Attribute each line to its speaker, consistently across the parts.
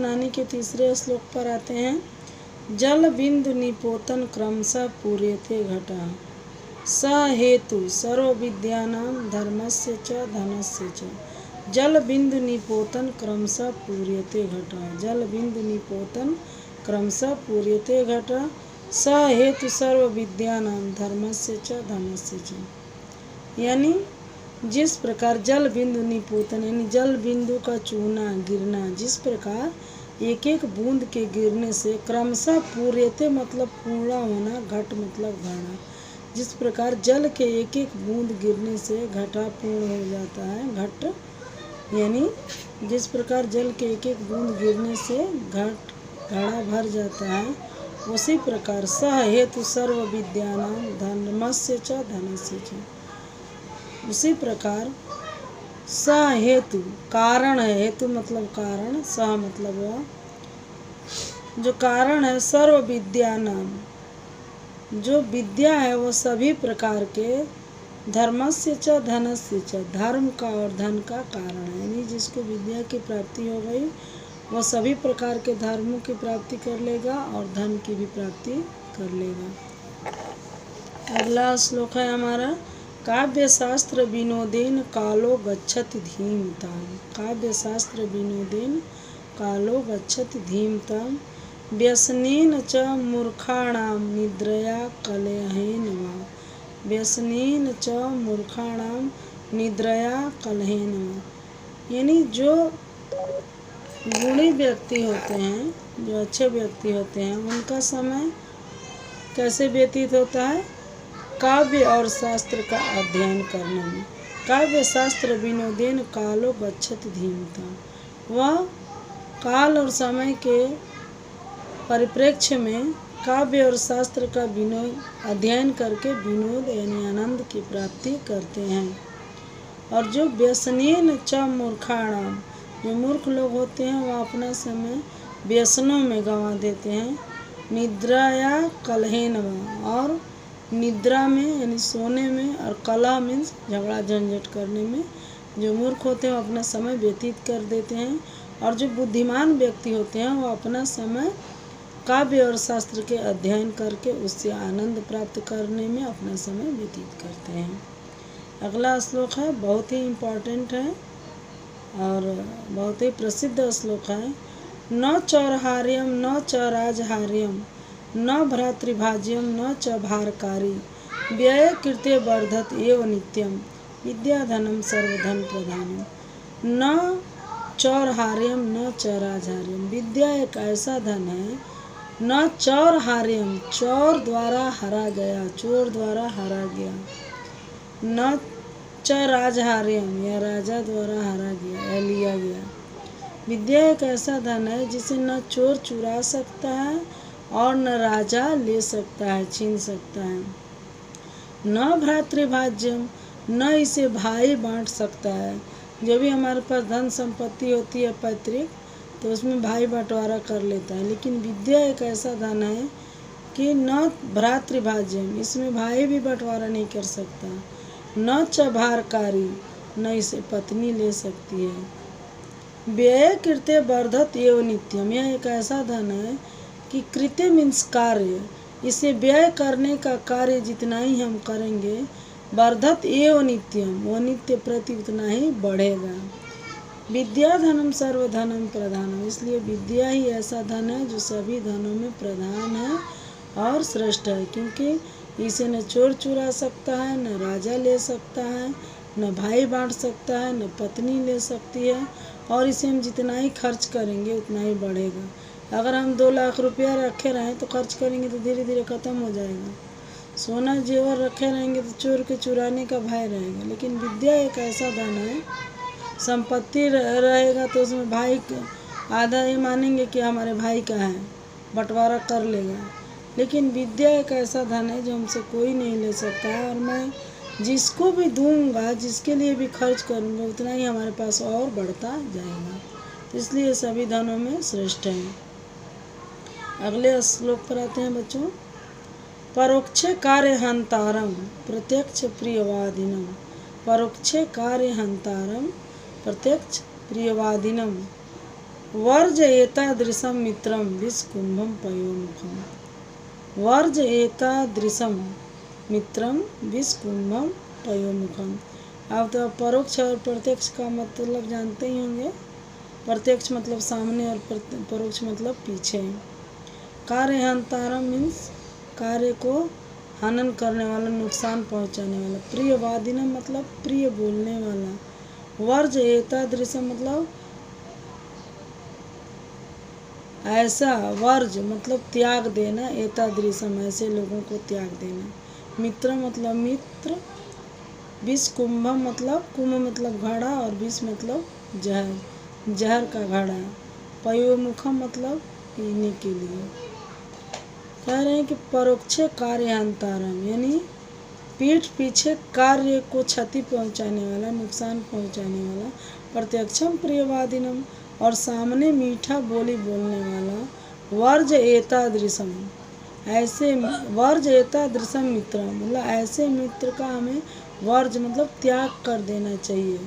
Speaker 1: अमृतनानी के तीसरे श्लोक पर आते हैं। जल बिंदु निपोतन क्रमशः पूर्यते घटा स हेतु सर्व विद्यानां धर्मस्य च धनस्य च। जल बिंदु निपोतन क्रमशः पूर्यते घटा। जल बिंदु निपोतन क्रमशः पूर्यते घटा स हेतु सर्व विद्यानां धर्मस्य च धनस्य च। यानी जिस प्रकार जल बिंदु निपोतन यानी जल बिंदु का चूना गिरना, जिस प्रकार एक एक बूंद के गिरने से क्रमशः पूर्यते मतलब पूर्ण होना, घट मतलब घड़ा, जिस प्रकार जल के एक एक बूंद गिरने से घटा पूर्ण हो जाता है, घट यानी जिस प्रकार जल के एक एक बूंद गिरने से घड़ा भर जाता है, उसी प्रकार सह हेतु सर्व विद्यानां धर्मस्य च धनस्य च। उसी प्रकार सह हेतु कारण है, हेतु मतलब कारण, सह मतलब वह, जो कारण है, सर्व विद्यानां जो विद्या है वो सभी प्रकार के, धर्मस्य च धनस्य च धर्म का और धन का कारण है। यानी जिसको विद्या की प्राप्ति हो गई वह सभी प्रकार के धर्मों की प्राप्ति कर लेगा और धन की भी प्राप्ति कर लेगा। अगला श्लोक है हमारा, काव्य शास्त्र विनोदेन कालो गच्छति धीमताम्। काव्य शास्त्र विनोदेन कालो गच्छति धीमताम् व्यसनेन च मूर्खाणां निद्रया कलहेन वा। व्यसनेन च मूर्खाणां निद्रया कलहेन वा। यानी जो गुणी व्यक्ति होते हैं, जो अच्छे व्यक्ति होते हैं, उनका समय कैसे व्यतीत होता है? काव्य और शास्त्र का अध्ययन करने में। काव्य शास्त्र विनोदेन कालो गच्छति धीमताम्। वह काल और समय के परिप्रेक्ष्य में काव्य और शास्त्र का विनोद अध्ययन करके विनोद यानी आनंद की प्राप्ति करते हैं। और जो व्यसनेन च मूर्खाणाम, जो मूर्ख लोग होते हैं वह अपना समय व्यसनों में गंवा देते हैं। निद्राया कलहेन वा, और निद्रा में यानी सोने में, और कलह मीन्स झगड़ा झंझट करने में जो मूर्ख होते हैं वो अपना समय व्यतीत कर देते हैं। और जो बुद्धिमान व्यक्ति होते हैं वो अपना समय काव्य और शास्त्र के अध्ययन करके उससे आनंद प्राप्त करने में अपना समय व्यतीत करते हैं। अगला श्लोक है, बहुत ही इम्पोर्टेंट है और बहुत ही प्रसिद्ध श्लोक है। न चौरहार्यम न च राजहार्यम न भ्रातृभाज्यम न च भारकारी व्यय कृते वर्धत एव नित्यम विद्याधनम सर्वधन प्रधानम। न चौरहार्यम न च राजहार्यम, विद्या एक ऐसा धन है, न चौरहार्यम चौर द्वारा हरा गया, चोर द्वारा हरा गया, न च राजहार्यम या राजा द्वारा हरा गया या लिया गया। विद्या एक ऐसा धन है जिसे न चोर चुरा सकता है और न राजा ले सकता है, छीन सकता है। न भ्रातृभाज्यम, न इसे भाई बांट सकता है। जो भी हमारे पास धन संपत्ति होती है पैतृक, तो उसमें भाई बंटवारा कर लेता है। लेकिन विद्या एक ऐसा धन है कि न भ्रातृभाज्यम, इसमें भाई भी बंटवारा नहीं कर सकता। न च भारकारी, न इसे पत्नी ले सकती है। व्यय कृते वर्धत एव नित्यम, यह एक ऐसा धन है कि कृत्य मीन्स कार्य, इसे व्यय करने का कार्य जितना ही हम करेंगे, वर्धत एव नित्यम, वो नित्य प्रति उतना ही बढ़ेगा। विद्या धनम सर्वधनम प्रधानम, इसलिए विद्या ही ऐसा धन है जो सभी धनों में प्रधान है और श्रेष्ठ है, क्योंकि इसे न चोर चुरा सकता है, न राजा ले सकता है, न भाई बांट सकता है, न पत्नी ले सकती है, और इसे हम जितना ही खर्च करेंगे उतना ही बढ़ेगा। अगर हम 2 लाख रुपया रखे रहें तो खर्च करेंगे तो धीरे धीरे ख़त्म हो जाएगा। सोना जेवर रखे रहेंगे तो चोर के चुराने का भय रहेगा। लेकिन विद्या एक ऐसा धन है, संपत्ति रहेगा तो उसमें भाई आधा ये मानेंगे कि हमारे भाई का है, बंटवारा कर लेगा। लेकिन विद्या एक ऐसा धन है जो हमसे कोई नहीं ले सकता है, और मैं जिसको भी दूंगा, जिसके लिए भी खर्च करूंगा, उतना ही हमारे पास और बढ़ता जाएगा। तो इसलिए सभी धनों में श्रेष्ठ है। अगले श्लोक पर आते हैं बच्चों। परोक्ष कार्य हंतारम प्रत्यक्ष प्रियवादिनम। परोक्ष कार्य हंतारम प्रत्यक्ष प्रियवादिनम, वर्ज एतादृशं मित्रं विस्कुम्भं पयोमुखम। वर्ज एतादृशं मित्रम विस्कुम्भम पयोमुखम। आप तो परोक्ष और प्रत्यक्ष का मतलब जानते ही होंगे। प्रत्यक्ष मतलब सामने और परोक्ष मतलब पीछे। कार्य हंतारम मीन्स कार्य को हनन करने वाला, नुकसान पहुंचाने वाला। प्रिय वादिनम मतलब प्रिय बोलने वाला। वर्ज एतादृशम मतलब ऐसा, वर्ज मतलब त्याग देना, एतादृशम ऐसे लोगों को त्याग देना। मित्र मतलब मित्र। विष कुंभम मतलब कुंभ मतलब घड़ा और विष मतलब जहर, जहर का घड़ा। पयोमुखम मतलब पीने के लिए। कह रहे हैं कि परोक्ष कार्य अंतरम यानी पीठ पीछे कार्य को क्षति पहुंचाने वाला, नुकसान पहुंचाने वाला। प्रत्यक्षम प्रियवादिनम और सामने मीठा बोली बोलने वाला। वर्ज एतादृशम ऐसे, वर्ज एतादृशम मित्र मतलब ऐसे मित्र का हमें वर्ज मतलब त्याग कर देना चाहिए,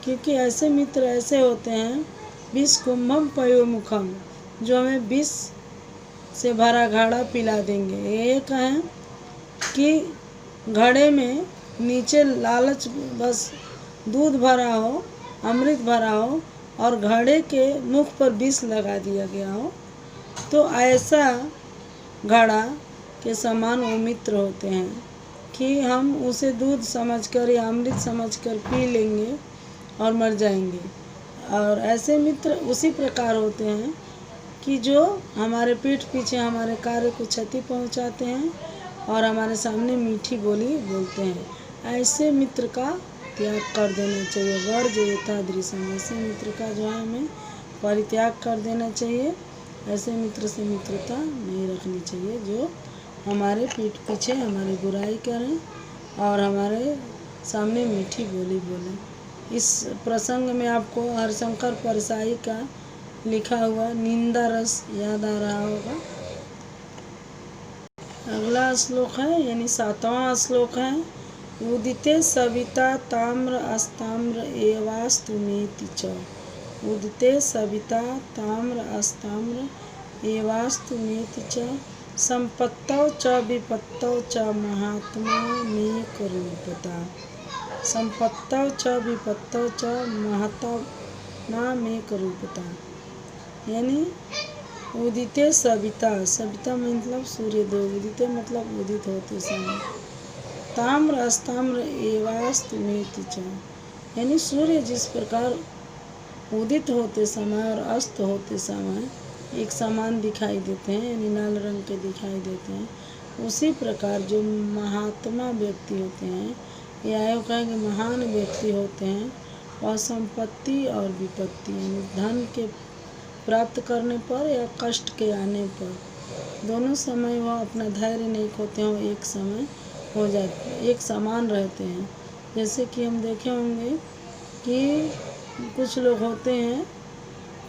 Speaker 1: क्योंकि ऐसे मित्र ऐसे होते हैं विष कुंभम पयोमुखम, जो हमें विष से भरा घड़ा पिला देंगे। एक है कि घड़े में नीचे लालच, बस दूध भरा हो, अमृत भरा हो और घड़े के मुख पर विष लगा दिया गया हो, तो ऐसा घड़ा के समान वो मित्र होते हैं कि हम उसे दूध समझकर या अमृत समझकर पी लेंगे और मर जाएंगे। और ऐसे मित्र उसी प्रकार होते हैं कि जो हमारे पीठ पीछे हमारे कार्य को क्षति पहुंचाते हैं और हमारे सामने मीठी बोली बोलते हैं। ऐसे मित्र का त्याग कर देना चाहिए। वर्ज एतादृशम ऐसे मित्र का जो है हमें परित्याग कर देना चाहिए। ऐसे मित्र से मित्रता नहीं रखनी चाहिए जो हमारे पीठ पीछे हमारी बुराई करें और हमारे सामने मीठी बोली बोलें। इस प्रसंग में आपको हरिशंकर परसाई का लिखा हुआ निंदा रस याद आ रहा होगा। अगला श्लोक है यानी 7वां श्लोक है। उदिते सविता ताम्र अस्ताम्र एवास्तुमेति च। उदिते सविता ताम्र अस्ताम्र एवास्तुमेति च। संपत्तौ च विपत्तौ च महात्मा मेकरूपता। संपत्तौ च विपत्तौ च महात्मा मेकरूपता यानी उदिते सविता, सविता मतलब सूर्यदेव, उदिते मतलब उदित होते समय। ताम्र अस्ताम्र एवास्तुमेति च यानी सूर्य जिस प्रकार उदित होते समय और अस्त होते समय एक समान दिखाई देते हैं यानी लाल रंग के दिखाई देते हैं, उसी प्रकार जो महात्मा व्यक्ति होते हैं या यूँ कहें कि महान व्यक्ति होते हैं, वह संपत्ति और विपत्ति यानी धन के प्राप्त करने पर या कष्ट के आने पर दोनों समय वह अपना धैर्य नहीं खोते हैं, एक समय हो जाते, एक समान रहते हैं। जैसे कि हम देखे होंगे कि कुछ लोग होते हैं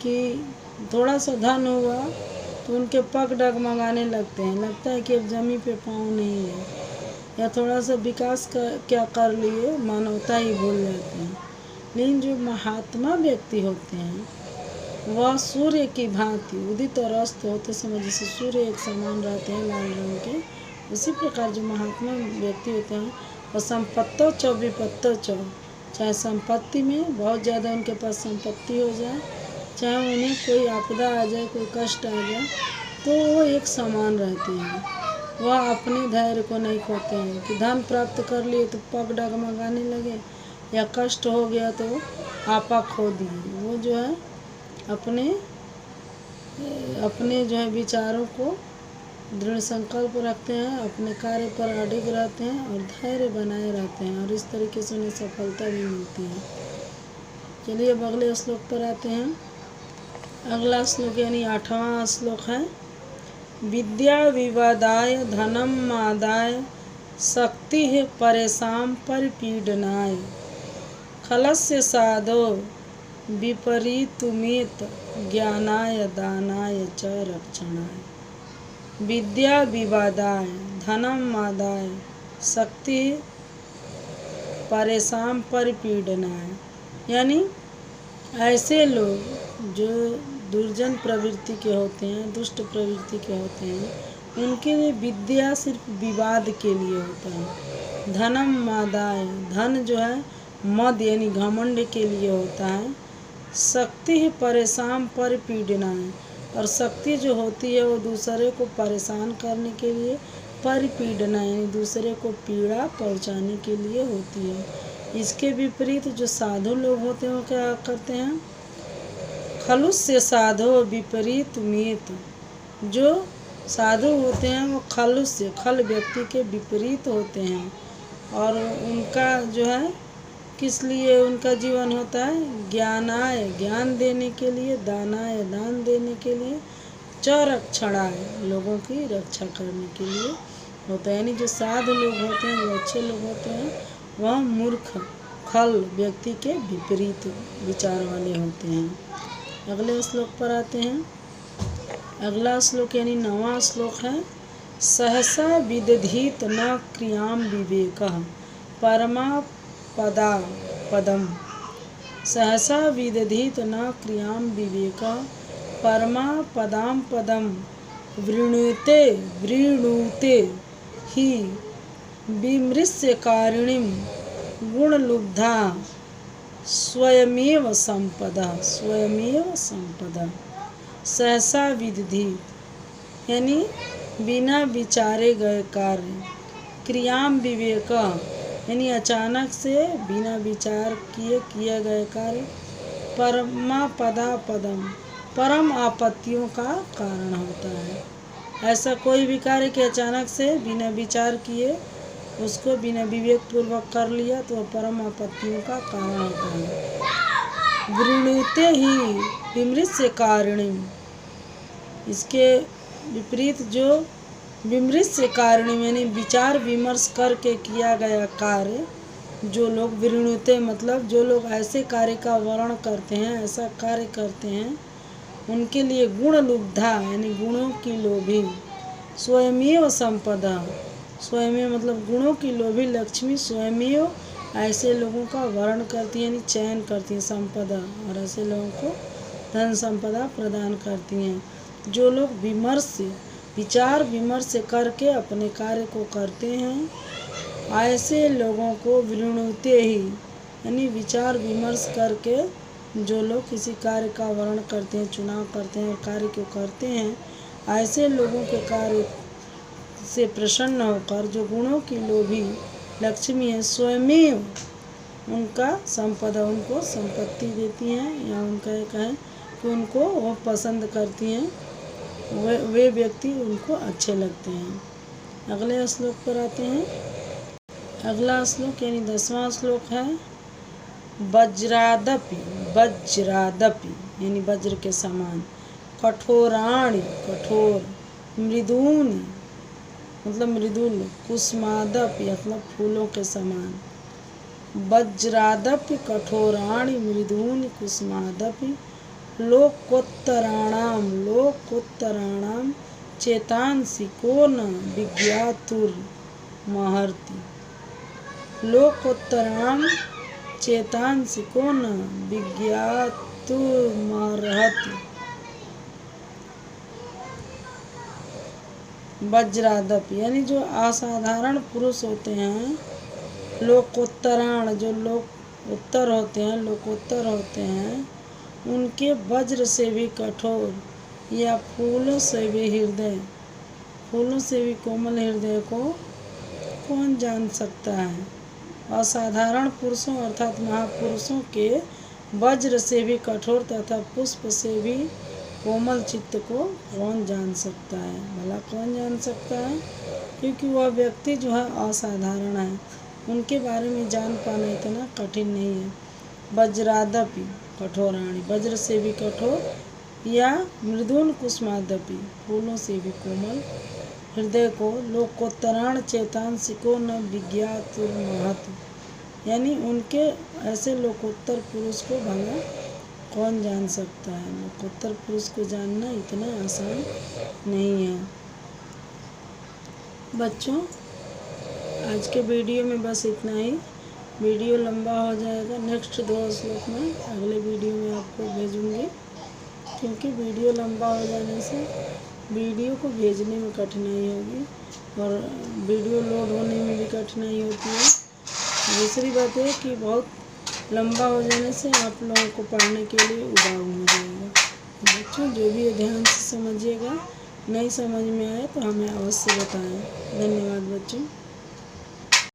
Speaker 1: कि थोड़ा सा धन हुआ तो उनके पग डगमगाने लगते हैं, लगता है कि अब जमीन पे पाँव नहीं है, या थोड़ा सा विकास क्या कर लिए मानवता ही भूल जाते हैं। लेकिन जो महात्मा व्यक्ति होते हैं वह सूर्य की भांति उदित और अस्त होते समय जैसे सूर्य एक समान रहते हैं लाल रंग के, उसी प्रकार जो महात्मा व्यक्ति होते हैं वह संपत्तो च विपत्तो च, चाहे संपत्ति में बहुत ज़्यादा उनके पास संपत्ति हो जाए, चाहे उन्हें कोई आपदा आ जाए, कोई कष्ट आ जाए, तो वो एक समान रहते हैं। वह अपने धैर्य को नहीं खोते हैं कि धन प्राप्त कर लिए तो पग डगमगाने लगे या कष्ट हो गया तो आपा खो दिए। वो जो है अपने जो है विचारों को दृढ़ संकल्प रखते हैं, अपने कार्य पर अडिग रहते हैं और धैर्य बनाए रहते हैं, और इस तरीके से उन्हें सफलता भी मिलती है। चलिए अब अगले श्लोक पर आते हैं। अगला श्लोक यानी 8वां श्लोक है। विद्या विवादाय धनम मादाय शक्ति है परेशान परिपीडनाय। खलस्य साधो विपरीतुमेत ज्ञानाय दानाय च रक्षणाय। विद्या विवादाय धनम मादाय शक्ति परेशान परिपीडनाय यानी ऐसे लोग जो दुर्जन प्रवृत्ति के होते हैं, दुष्ट प्रवृत्ति के होते हैं, उनके लिए विद्या सिर्फ विवाद के लिए होता है। धनम मादाय, धन जो है मद यानी घमंड के लिए होता है। शक्ति ही परेशान परिपीड़ना है, और शक्ति जो होती है वो दूसरे को परेशान करने के लिए, परिपीड़ना यानी दूसरे को पीड़ा पहुंचाने के लिए होती है। इसके विपरीत जो साधु लोग होते हैं वो क्या करते हैं? खलुष्य साधो विपरीत मीत, जो साधु होते हैं वो खलुष्य खल व्यक्ति के विपरीत होते हैं, और उनका जो है किस लिए उनका जीवन होता है? ज्ञानाय ज्ञान देने के लिए, दानाय दान देने के लिए, च रक्षणाय लोगों की रक्षा करने के लिए होता है। यानी जो साधु लोग होते हैं, जो अच्छे लोग होते हैं, वह मूर्ख खल व्यक्ति के विपरीत विचार वाले होते हैं। अगले श्लोक पर आते हैं। अगला श्लोक यानी 9वां श्लोक है। सहसा विदधीत न क्रियाम विवेकः परमा पदा पदम। सहसा विदधीत न क्रियाम विवेकः परमा पदाम पदम वृणुते वृणुते ही विमृश्यकारिणीं गुणलुब्धा स्वयमेव संपदा, स्वयमेव संपदा। सहसा विदधीत यानी बिना विचारे गए कार्य, क्रियाम विवेक यानी अचानक से बिना विचार किए किए गए कार्य, परमा पदा पदम परम आपत्तियों का कारण होता है। ऐसा कोई भी कार्य कि अचानक से बिना विचार किए उसको बिना विवेक पूर्वक कर लिया तो वह परम आपत्तियों का कारण होता है। वृणुते ही विमृश्य कारिणी, इसके विपरीत जो विमृश्य कारिणी यानी विचार विमर्श करके किया गया कार्य, जो लोग वृणुते मतलब जो लोग ऐसे कार्य का वर्णन करते हैं, ऐसा कार्य करते हैं, उनके लिए गुण लुब्धा यानी गुणों की लोभी, स्वयमेव संपदा, स्वयमेव मतलब गुणों की लोभी लक्ष्मी स्वयमेव ऐसे लोगों का वर्ण करती है यानी चयन करती है संपदा, और ऐसे लोगों को धन संपदा प्रदान करती हैं। जो लोग विचार विमर्श करके अपने कार्य को करते हैं, ऐसे लोगों को वृणुते ही यानी विचार विमर्श करके जो लोग किसी कार्य का वर्णन करते हैं, चुनाव करते हैं और कार्य को करते हैं, ऐसे लोगों के कार्य से प्रसन्न होकर जो गुणों की लोभी लक्ष्मी है स्वयमेव उनका संपदा उनको संपत्ति देती हैं, या उनका ये कहें कि उनको वो पसंद करती हैं, वे व्यक्ति उनको अच्छे लगते हैं। अगले श्लोक पर आते हैं। अगला श्लोक यानी 10वां श्लोक है। वज्रादपि वज्रादपि यानी वज्र के समान, कठोराणि कठोर, मृदूनि मतलब मृदुल, कुसुमादपि मतलब फूलों के समान। वज्रादपि कठोराणि मृदूनि कुसुमादपि लोकोत्तराणाम लोकोत्तराणाम चेतांसि को न विज्ञातुर्महर्ति। लोकोत्तराणाम चेतांसि को न विज्ञातुर्महर्ति। वज्रादपि यानी जो असाधारण पुरुष होते हैं, लोकोत्तराण जो लोक उत्तर होते हैं, लोकोत्तर होते हैं, उनके वज्र से भी कठोर या फूलों से भी हृदय, फूलों से भी कोमल हृदय को कौन जान सकता है। असाधारण पुरुषों अर्थात महापुरुषों के वज्र से भी कठोर तथा पुष्प से भी कोमल चित्त को कौन जान सकता है। भला कौन जान सकता है, क्योंकि वह व्यक्ति जो है असाधारण है, उनके बारे में जान पाना इतना कठिन नहीं है। वज्रादपि कठोराणि वज्र से भी कठोर, या मृदुल कुसुमादपि फूलों से भी कोमल हृदय को, लोकोत्तराण चेतांसि को न विज्ञातुर्महत् यानी उनके ऐसे लोकोत्तर पुरुष को भला कौन जान सकता है। लोकोत्तर पुरुष को जानना इतना आसान नहीं है। बच्चों आज के वीडियो में बस इतना ही। वीडियो लंबा हो जाएगा, नेक्स्ट 2 श्लोक में अगले वीडियो में आपको भेजूंगी। क्योंकि वीडियो लंबा हो जाने से वीडियो को भेजने में कठिनाई होगी और वीडियो लोड होने में भी कठिनाई होती है। दूसरी बात है कि बहुत लंबा हो जाने से आप लोगों को पढ़ने के लिए उबाऊ हो जाएगा। बच्चों जो भी है ध्यान से समझिएगा, नहीं समझ में आए तो हमें अवश्य बताएं। धन्यवाद बच्चों।